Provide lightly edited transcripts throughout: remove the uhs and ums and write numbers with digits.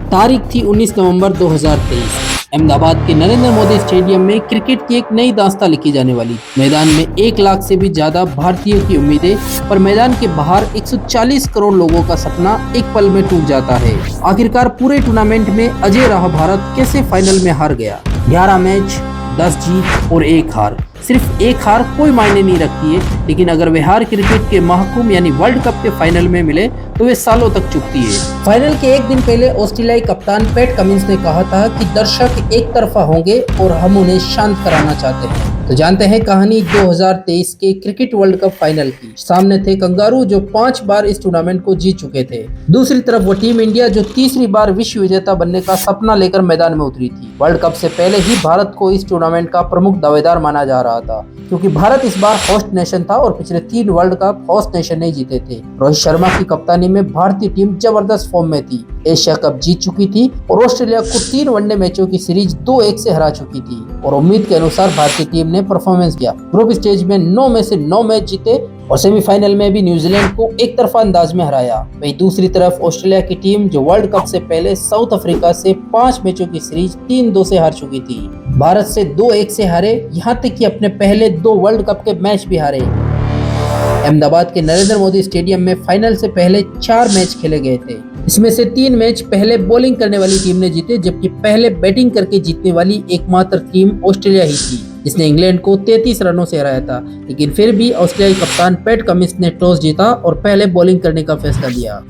तारीख थी 19 नवंबर 2023। अहमदाबाद के नरेंद्र मोदी स्टेडियम में क्रिकेट की एक नई दास्तां लिखी जाने वाली। मैदान में 1 लाख से भी ज्यादा भारतीयों की उम्मीदें और मैदान के बाहर 140 करोड़ लोगों का सपना एक पल में टूट जाता है। आखिरकार पूरे टूर्नामेंट में अजय रहा भारत कैसे फाइनल में हार गया। 11 मैच, 10 जीत और 1 हार। सिर्फ 1 हार कोई मायने नहीं रखती है, लेकिन अगर वे हार क्रिकेट के महकुम यानी वर्ल्ड कप के फाइनल में मिले तो वे सालों तक चुभती है। फाइनल के एक दिन पहले ऑस्ट्रेलियाई कप्तान पैट कमिंस ने कहा था कि दर्शक एक तरफा होंगे और हम उन्हें शांत कराना चाहते हैं। तो जानते हैं कहानी 2023 के क्रिकेट वर्ल्ड कप फाइनल की। सामने थे कंगारू जो 5 बार इस टूर्नामेंट को जीत चुके थे। दूसरी तरफ वो टीम इंडिया जो तीसरी बार विश्व विजेता बनने का सपना लेकर मैदान में उतरी थी। वर्ल्ड कप से पहले ही भारत को इस टूर्नामेंट का प्रमुख दावेदार माना जा रहा था, क्योंकि भारत इस बार होस्ट नेशन था और पिछले 3 वर्ल्ड कप होस्ट नेशन नहीं जीते थे। रोहित शर्मा की कप्तानी में भारतीय टीम जबरदस्त फॉर्म में थी, एशिया कप जीत चुकी थी और ऑस्ट्रेलिया को 3 वनडे मैचों की सीरीज 2-1 से हरा चुकी थी। और उम्मीद के अनुसार भारतीय टीम ने परफॉर्मेंस किया। ग्रुप स्टेज में 9 में से 9 मैच जीते और सेमीफाइनल में भी न्यूजीलैंड को एक तरफा अंदाज में हराया। वहीं दूसरी तरफ ऑस्ट्रेलिया की टीम जो वर्ल्ड कप से पहले साउथ अफ्रीका से 5 मैचों की सीरीज 3-2 से हार चुकी थी। भारत से 2-1 से हारे, यहाँ तक कि अपने पहले 2 वर्ल्ड कप के मैच भी हारे। अहमदाबाद के नरेंद्र मोदी स्टेडियम में फाइनल से पहले 4 मैच खेले गए थे। इसमें से 3 मैच पहले बॉलिंग करने वाली टीम ने जीते, जबकि पहले बैटिंग करके जीतने वाली एकमात्र टीम ऑस्ट्रेलिया ही थी, जिसने इंग्लैंड को 33 रनों से हराया था। लेकिन फिर भी ऑस्ट्रेलियाई कप्तान पैट कमिंस ने टॉस जीता और पहले बॉलिंग करने का फैसला लिया।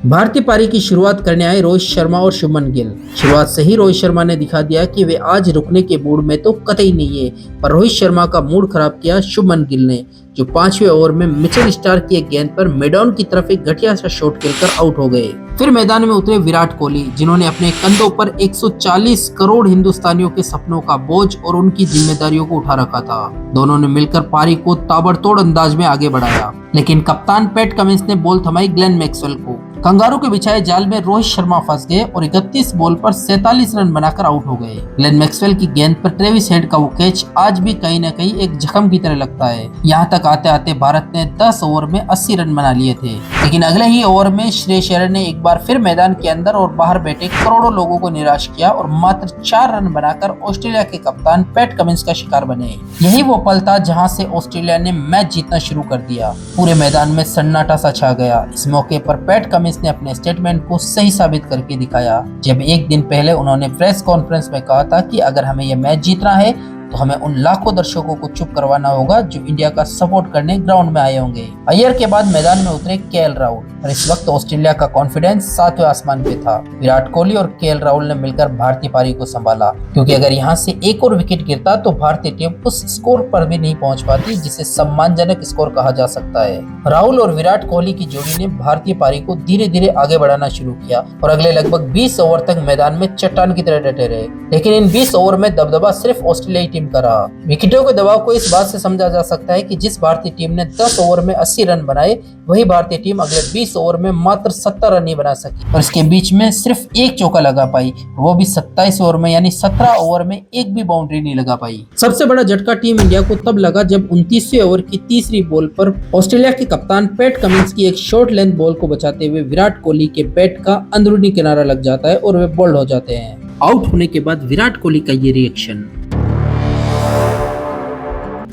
भारतीय पारी की शुरुआत करने आए रोहित शर्मा और शुभमन गिल। शुरुआत से ही रोहित शर्मा ने दिखा दिया कि वे आज रुकने के मूड में तो कतई नहीं है, पर रोहित शर्मा का मूड खराब किया शुभमन गिल ने, जो 5वें ओवर में मिचेल स्टार्क की एक गेंद पर मिडऑन की तरफ एक घटिया सा शॉट खेलकर आउट हो गए। फिर मैदान में उतरे विराट कोहली, जिन्होंने अपने कंधों पर 140 करोड़ हिंदुस्तानियों के सपनों का बोझ और उनकी जिम्मेदारियों को उठा रखा था। दोनों ने मिलकर पारी को ताबड़तोड़ अंदाज में आगे बढ़ाया, लेकिन कप्तान पैट कमिंस ने बॉल थमाई ग्लेन मैक्सवेल को। कंगारू के बिछाए जाल में रोहित शर्मा फंस गए और 31 बॉल पर 47 रन बनाकर आउट हो गए। ग्लेन मैक्सवेल की गेंद पर ट्रेविस हेड का वो कैच आज भी कहीं न कहीं एक जख्म की तरह लगता है। यहाँ तक आते आते भारत ने 10 ओवर में 80 रन बना लिए थे, लेकिन अगले ही ओवर में श्रेयस अय्यर ने एक बार फिर मैदान के अंदर और बाहर बैठे करोड़ों लोगों को निराश किया और मात्र 4 रन बनाकर ऑस्ट्रेलिया के कप्तान पैट कमिंस का शिकार बने। यही वो पल था जहाँ से ऑस्ट्रेलिया ने मैच जीतना शुरू कर दिया। पूरे मैदान में सन्नाटा सा छा गया। इस मौके पर पैट कमिंस ने अपने स्टेटमेंट को सही साबित करके दिखाया, जब एक दिन पहले उन्होंने प्रेस कॉन्फ्रेंस में कहा था कि अगर हमें यह मैच जीतना है तो हमें उन लाखों दर्शकों को चुप करवाना होगा जो इंडिया का सपोर्ट करने ग्राउंड में आए होंगे। अय्यर के बाद मैदान में उतरे केएल राहुल और इस वक्त ऑस्ट्रेलिया का कॉन्फिडेंस 7वें आसमान पे था। विराट कोहली और केएल राहुल ने मिलकर भारतीय पारी को संभाला, क्योंकि अगर यहाँ से एक और विकेट गिरता तो भारतीय टीम उस स्कोर पर भी नहीं पहुंच पाती जिसे सम्मानजनक स्कोर कहा जा सकता है। राहुल और विराट कोहली की जोड़ी ने भारतीय पारी को धीरे धीरे आगे बढ़ाना शुरू किया और अगले लगभग 20 ओवर तक मैदान में चट्टान की तरह डटे रहे। लेकिन इन 20 ओवर में दबदबा सिर्फ ऑस्ट्रेलियाई टीम का रहा। विकेटों के दबाव को इस बात से समझा जा सकता है कि जिस भारतीय टीम ने 10 ओवर में 80 रन बनाए, वही भारतीय टीम अगले 20 ओवर में मात्र 70 रन ही बना सकी और इसके बीच में सिर्फ एक चौका लगा पाई, वो भी 27 ओवर में, यानी 17 ओवर में एक भी बाउंड्री नहीं लगा पाई। सबसे बड़ा झटका टीम इंडिया को तब लगा जब 29वें ओवर की तीसरी बॉल पर ऑस्ट्रेलिया के कप्तान पैट कमिंस की एक शॉर्ट लेंथ बॉल को बचाते हुए विराट कोहली के बैट का अंदरूनी किनारा लग जाता है और वे बोल्ड हो जाते हैं। आउट होने के बाद विराट कोहली का ये रिएक्शन।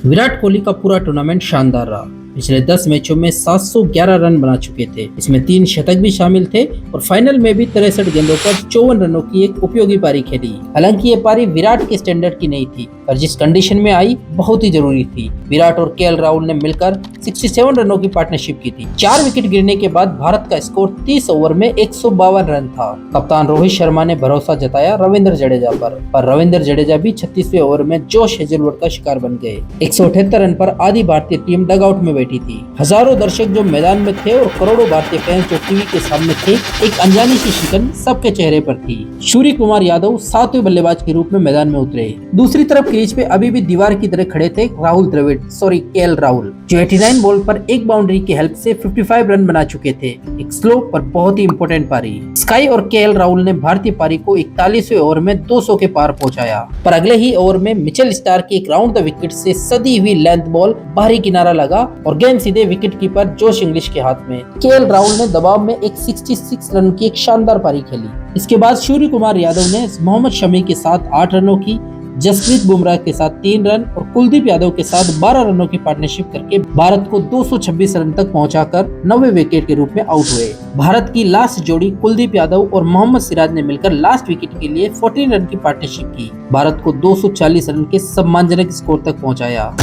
विराट कोहली का पूरा टूर्नामेंट शानदार रहा। पिछले 10 मैचों में 711 रन बना चुके थे, इसमें 3 शतक भी शामिल थे और फाइनल में भी 63 गेंदों पर 54 रनों की एक उपयोगी पारी खेली। हालांकि ये पारी विराट के स्टैंडर्ड की नहीं थी, पर जिस कंडीशन में आई बहुत ही जरूरी थी। विराट और केएल राहुल ने मिलकर 67 रनों की पार्टनरशिप की थी। 4 विकेट गिरने के बाद भारत का स्कोर 30 ओवर में 152 रन था। कप्तान रोहित शर्मा ने भरोसा जताया रविंद्र जडेजा पर रविंद्र जडेजा भी 36वें ओवर में जोश हेजलवुड का शिकार बन गए। 178 रन पर आधी भारतीय टीम डगआउट में बैठी थी। हजारों दर्शक जो मैदान में थे और करोड़ों भारतीय फैंस जो टीवी के सामने थे, एक अनजानी सी शिकन सबके चेहरे पर थी। सूर्य कुमार यादव 7वें बल्लेबाज के रूप में मैदान में उतरे। दूसरी तरफ क्रीज पे अभी भी दीवार की तरह खड़े थे केएल राहुल, जो 89 बॉल पर एक बाउंड्री की हेल्प से 55 रन बना चुके थे। एक स्लो पर बहुत ही इंपॉर्टेंट पारी। स्काई और केएल राहुल ने भारतीय पारी को 41वें ओवर में 200 के पार पहुंचाया, पर अगले ही ओवर में मिचेल स्टार्क की एक राउंड द विकेट से सदी हुई लेंथ बॉल बाहरी किनारा लगा और और गेंद सीधे विकेट कीपर जोश इंग्लिश के हाथ में। केएल राहुल ने दबाव में एक 66 रन की एक शानदार पारी खेली। इसके बाद सूर्य कुमार यादव ने मोहम्मद शमी के साथ 8 रनों की, जसप्रीत बुमराह के साथ 3 रन और कुलदीप यादव के साथ 12 रनों की पार्टनरशिप करके भारत को 226 रन तक पहुंचाकर 90 विकेट के रूप में आउट हुए। भारत की लास्ट जोड़ी कुलदीप यादव और मोहम्मद सिराज ने मिलकर लास्ट विकेट के लिए 14 रन की पार्टनरशिप की, भारत को 240 रन के सम्मानजनक स्कोर तक पहुंचाया।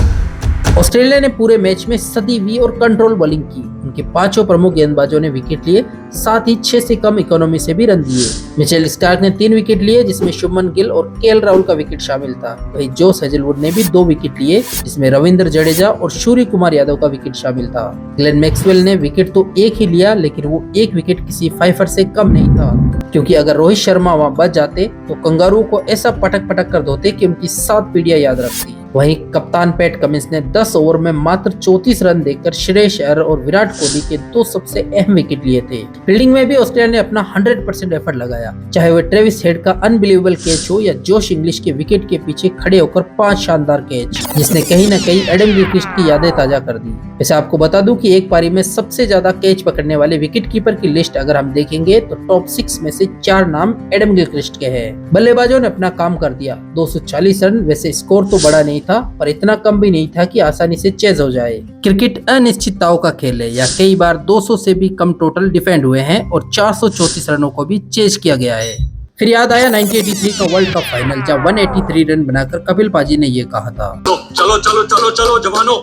ऑस्ट्रेलिया ने पूरे मैच में सदी और कंट्रोल बॉलिंग की। उनके 5 प्रमुख गेंदबाजों ने विकेट लिए, साथ ही 6 से कम इकोनॉमी से भी रन दिए। मिचेल स्टार्क ने 3 विकेट लिए, जिसमें शुभमन गिल और केएल राहुल का विकेट शामिल था। वहीं जोश हेजलवुड ने भी 2 विकेट लिए, जिसमें रविंद्र जडेजा और सूर्य कुमार यादव का विकेट शामिल था। ग्लेन मैक्सवेल ने विकेट तो एक ही लिया, लेकिन वो एक विकेट किसी फाइफर से कम नहीं था, क्योंकि अगर रोहित शर्मा वहां बच जाते तो कंगारू को ऐसा पटक कर धोते कि उनकी 7 पीढ़ियां याद रखती। वहीं कप्तान पैट कमिंस ने 10 ओवर में मात्र 34 रन देकर श्रेयस अय्यर और विराट कोहली के 2 सबसे अहम विकेट लिए थे। फील्डिंग में भी ऑस्ट्रेलिया ने अपना 100% एफर्ट लगाया, चाहे वह ट्रेविस हेड का अनबिलीवेबल कैच हो या जोश इंग्लिश के विकेट के पीछे खड़े होकर 5 शानदार कैच, जिसने कहीं न कहीं एडम गिलक्रिस्ट की यादें ताजा कर दी। वैसे आपको बता दूं कि एक पारी में सबसे ज्यादा कैच पकड़ने वाले विकेट कीपर की लिस्ट अगर हम देखेंगे तो टॉप 6 में से 4 नाम एडम गिलक्रिस्ट के हैं। बल्लेबाजों ने अपना काम कर दिया, 240 रन। वैसे स्कोर तो बड़ा नहीं था, पर इतना कम भी नहीं था कि आसानी से चेज हो जाए। क्रिकेट अनिश्चितताओं का खेल है, या कई बार 200 से भी कम टोटल डिफेंड हुए हैं और 434 रनों को भी चेज किया गया है। फिर याद आया 1983 का वर्ल्ड कप फाइनल, जब 183 रन बनाकर कपिल पाजी ने ये कहा था, चलो चलो चलो चलो जवानों,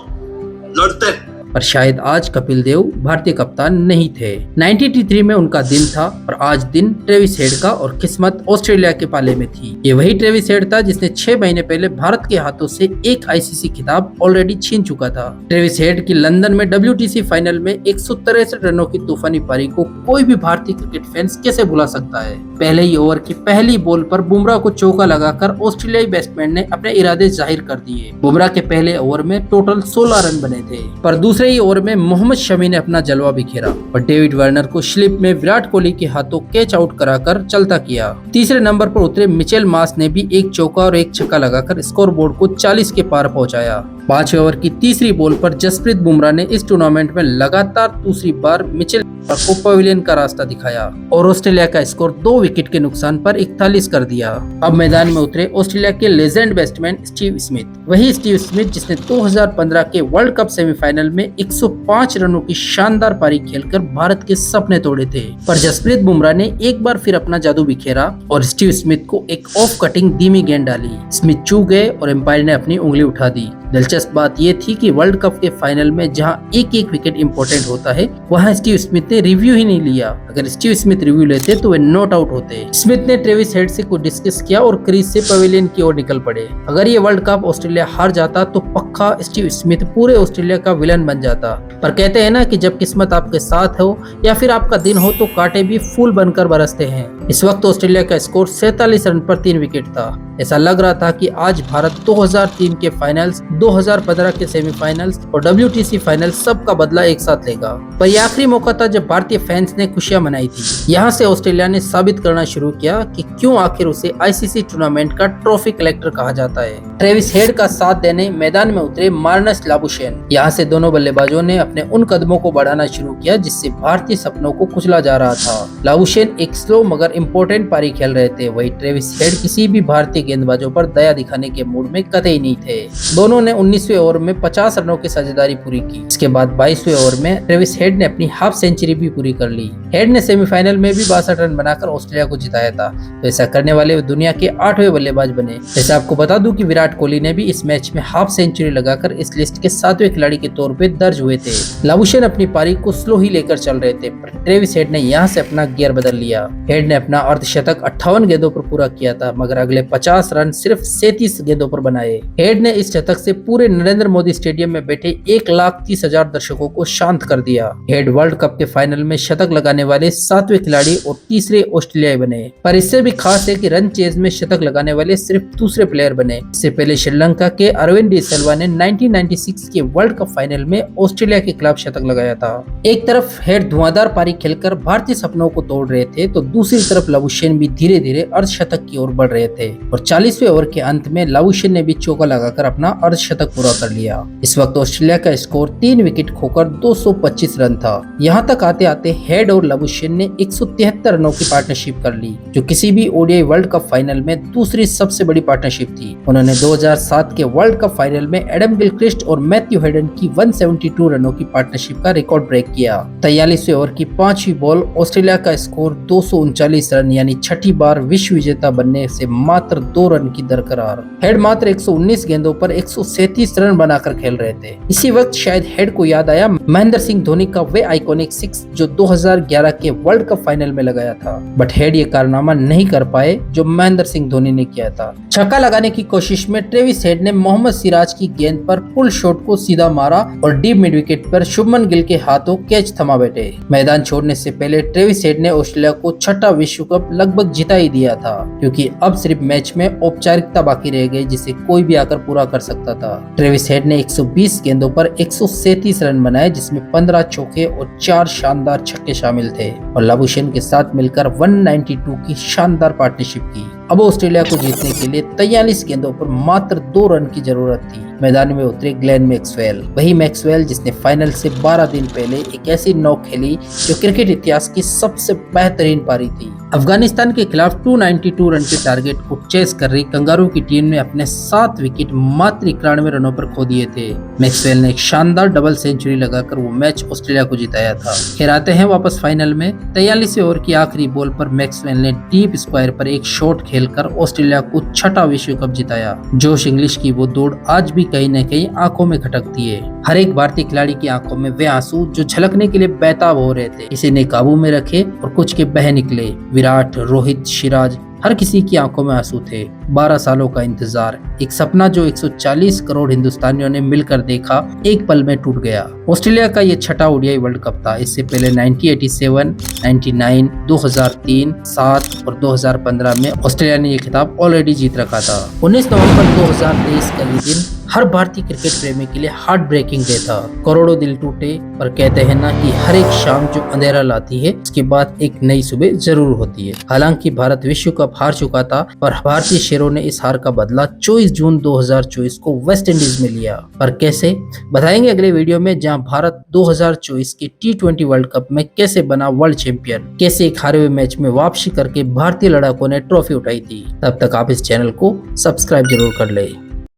लड़ते। पर शायद आज कपिल देव भारतीय कप्तान नहीं थे। 1983 में उनका दिन था और आज दिन ट्रेविस हेड का, और किस्मत ऑस्ट्रेलिया के पाले में थी। ये वही ट्रेविस हेड था जिसने 6 महीने पहले भारत के हाथों से एक आईसीसी खिताब ऑलरेडी छीन चुका था। ट्रेविस हेड की लंदन में WTC फाइनल में 163 रनों की तूफानी पारी को कोई भी भारतीय क्रिकेट फैंस कैसे भुला सकता है। पहले ही ओवर की पहली बॉल पर बुमराह को चौका लगाकर ऑस्ट्रेलियाई बैट्समैन ने अपने इरादे जाहिर कर दिए। बुमराह के पहले ओवर में टोटल 16 रन बने थे, पर दूसरे ही ओवर में मोहम्मद शमी ने अपना जलवा बिखेरा और डेविड वार्नर को स्लिप में विराट कोहली के हाथों कैच आउट कराकर चलता किया। तीसरे नंबर पर उतरे मिचेल मार्श ने भी एक चौका और एक छक्का लगाकर स्कोरबोर्ड को 40 के पार पहुंचाया। 5वें ओवर की तीसरी बॉल पर जसप्रीत बुमराह ने इस टूर्नामेंट में लगातार दूसरी बार मिचेल को पवेलियन का रास्ता दिखाया और ऑस्ट्रेलिया का स्कोर 2 विकेट के नुकसान पर 41 कर दिया। अब मैदान में उतरे ऑस्ट्रेलिया के लेजेंड बैट्समैन स्टीव स्मिथ, वही स्टीव स्मिथ जिसने 2015 के वर्ल्ड कप सेमीफाइनल में 105 रनों की शानदार पारी खेलकर भारत के सपने तोड़े थे। पर जसप्रीत बुमराह ने एक बार फिर अपना जादू बिखेरा और स्टीव स्मिथ को एक ऑफ कटिंग धीमी गेंद डाली। स्मिथ चूक गए और एम्पायर ने अपनी उंगली उठा दी। दिलचस्प बात यह थी कि वर्ल्ड कप के फाइनल में जहां एक विकेट इंपॉर्टेंट होता है, वहां स्टीव स्मिथ ने रिव्यू ही नहीं लिया। अगर स्टीव स्मिथ रिव्यू लेते तो वे नॉट आउट होते। स्मिथ ने ट्रेविस हेड से कुछ डिस्कस किया और क्रीज से पवेलियन की ओर निकल पड़े। अगर ये वर्ल्ड कप ऑस्ट्रेलिया हार जाता तो पक्का स्टीव स्मिथ पूरे ऑस्ट्रेलिया का विलन बन जाता। पर कहते हैं ना कि जब किस्मत आपके साथ हो या फिर आपका दिन हो तो कांटे भी फूल बनकर बरसते हैं। इस वक्त ऑस्ट्रेलिया का स्कोर 47 रन पर 3 विकेट था। ऐसा लग रहा था कि आज भारत 2003 के फाइनल्स, 2015 के सेमीफाइनल्स और WTC फाइनल सब का बदला एक साथ लेगा। पर यह आखिरी मौका था जब भारतीय फैंस ने खुशियां मनाई थी। यहाँ से ऑस्ट्रेलिया ने साबित करना शुरू किया कि क्यों आखिर उसे ICC टूर्नामेंट का ट्रॉफी कलेक्टर कहा जाता है। ट्रेविस हेड का साथ देने मैदान में उतरे मार्नस लाबुशेन। यहाँ से दोनों बल्लेबाजों ने अपने उन कदमों को बढ़ाना शुरू किया जिससे भारतीय सपनों को कुचला जा रहा था। लाबुशेन एक स्लो मगर इम्पोर्टेंट पारी खेल रहे थे, वही ट्रेविस हेड किसी भी भारतीय गेंदबाजों पर दया दिखाने के मूड में कतई नहीं थे। दोनों ने 19वें ओवर में 50 रनों की साझेदारी पूरी की। इसके बाद 22वें ओवर में ट्रेविस हेड ने अपनी हाफ सेंचुरी भी पूरी कर ली। हेड ने सेमीफाइनल में भी 62 रन बनाकर ऑस्ट्रेलिया को जिताया था। तो ऐसा करने वाले दुनिया के 8वें बल्लेबाज बने। वैसे आपको बता दूं कि विराट कोहली ने भी इस मैच में हाफ सेंचुरी लगाकर इस लिस्ट के 7वें खिलाड़ी के तौर पे दर्ज हुए थे। लाबुशेन अपनी पारी को स्लो ही लेकर चल रहे थे, पर ट्रेविस हेड ने यहाँ से अपना गियर बदल लिया। हेड ने अपना अर्धशतक 58 गेंदों पर पूरा किया था, मगर अगले 50 रन सिर्फ 37 गेंदों पर बनाए। हेड ने इस शतक से पूरे नरेंद्र मोदी स्टेडियम में बैठे 1,30,000 दर्शकों को शांत कर दिया। हेड वर्ल्ड कप के फाइनल में शतक लगाने वाले 7वें खिलाड़ी और तीसरे ऑस्ट्रेलियाई बने। पर इससे भी खास है कि रन चेज में शतक लगाने वाले सिर्फ दूसरे प्लेयर बने। इससे पहले श्रीलंका के अरविंद डी सिल्वा ने 1996 के वर्ल्ड कप फाइनल में ऑस्ट्रेलिया के खिलाफ शतक लगाया था। एक तरफ हेड धुआंधार पारी खेलकर भारतीय सपनों को तोड़ रहे थे, तो दूसरी तरफ तरफ लाबुशेन भी धीरे धीरे अर्धशतक की ओर बढ़ रहे थे और 40वें ओवर के अंत में लाबुशेन ने भी चौका लगाकर अपना अर्धशतक पूरा कर लिया। इस वक्त ऑस्ट्रेलिया का स्कोर 3 विकेट खोकर 225 रन था। यहाँ तक आते आते हेड और लाबुशेन ने 173 रनों की पार्टनरशिप कर ली, जो किसी भी ओडीआई वर्ल्ड कप फाइनल में दूसरी सबसे बड़ी पार्टनरशिप थी। उन्होंने 2007 के वर्ल्ड कप फाइनल में एडम गिलक्रिस्ट और मैथ्यू हेडन की 172 रनों की पार्टनरशिप का रिकॉर्ड ब्रेक किया। 43वें ओवर की 5वीं बॉल ऑस्ट्रेलिया का स्कोर 239 रन यानी छठी बार विश्व विजेता बनने से मात्र 2 रन की दरकरार। हेड मात्र 119 गेंदों पर 137 रन बनाकर खेल रहे थे। इसी वक्त शायद हेड को याद आया महेंद्र सिंह धोनी का वे आइकॉनिक 6 जो 2011 के वर्ल्ड कप फाइनल में लगाया था, बट हेड ये कारनामा नहीं कर पाए जो महेंद्र सिंह धोनी ने किया था। छक्का लगाने की कोशिश में ट्रेविस हेड ने मोहम्मद सिराज की गेंद पर पुल शॉट को सीधा मारा और डीप मिड विकेट पर शुभमन गिल के हाथों कैच थमा बैठे। मैदान छोड़ने से पहले ट्रेविस हेड ने ऑस्ट्रेलिया को छठा विश्व कप लगभग जिता ही दिया था, क्योंकि अब सिर्फ मैच में औपचारिकता बाकी रह गई जिसे कोई भी आकर पूरा कर सकता था। ट्रेविस हेड ने 120 गेंदों पर 137 रन बनाए, जिसमें 15 चौके और 4 शानदार छक्के शामिल थे और लाबुशेन के साथ मिलकर 192 की शानदार पार्टनरशिप की। अब ऑस्ट्रेलिया को जीतने के लिए 43 गेंदों पर मात्र 2 रन की जरूरत थी। मैदान में उतरे ग्लेन मैक्सवेल, वही मैक्सवेल जिसने फाइनल से 12 दिन पहले एक ऐसी नॉक खेली जो क्रिकेट इतिहास की सबसे बेहतरीन पारी थी। अफगानिस्तान के खिलाफ 292 रन के टारगेट को चेस कर रही कंगारू की टीम ने अपने 7 विकेट मात्र 91 रनों पर खो दिए थे। मैक्सवेल ने एक शानदार डबल सेंचुरी लगाकर वो मैच ऑस्ट्रेलिया को जिताया था। फिर आते हैं वापस फाइनल में। 43वें ओवर की आखिरी बॉल पर मैक्सवेल ने डीप स्क्वायर पर एक शॉट खेलकर ऑस्ट्रेलिया को छठा विश्व कप जिताया। जोश इंग्लिश की वो दौड़ आज भी कहीं न कहीं आंखों में खटकती है। हर एक भारतीय खिलाड़ी की आंखों में वे आंसू जो झलकने के लिए बेताब हो रहे थे, किसी ने काबू में रखे और कुछ के बह निकले। विराट, रोहित, सिराज, हर किसी की आंखों में आंसू थे। 12 सालों का इंतजार, एक सपना जो 140 करोड़ हिंदुस्तानियों ने मिलकर देखा, एक पल में टूट गया। ऑस्ट्रेलिया का ये छठा ओडीआई वर्ल्ड कप था। इससे पहले 1987, 99, 2003, 7 और 2015 में ऑस्ट्रेलिया ने ये खिताब ऑलरेडी जीत रखा था। 19 नवंबर 2023 का ये दिन हर भारतीय क्रिकेट प्रेमी के लिए हार्ट ब्रेकिंग डे था। करोड़ों दिल टूटे, पर कहते हैं ना कि हर एक शाम जो अंधेरा लाती है उसके बाद एक नई सुबह जरूर होती है। हालांकि भारत विश्व कप हार चुका था, पर भारतीय शेरों ने इस हार का बदला 24 जून 2024 को वेस्ट इंडीज में लिया। पर कैसे, बताएंगे अगले वीडियो में, जहां भारत 2024 के T20 वर्ल्ड कप में कैसे बना वर्ल्ड चैंपियन, कैसे एक हारे हुए मैच में वापसी करके भारतीय लड़ाकों ने ट्रॉफी उठाई थी। तब तक आप इस चैनल को सब्सक्राइब जरूर कर ले।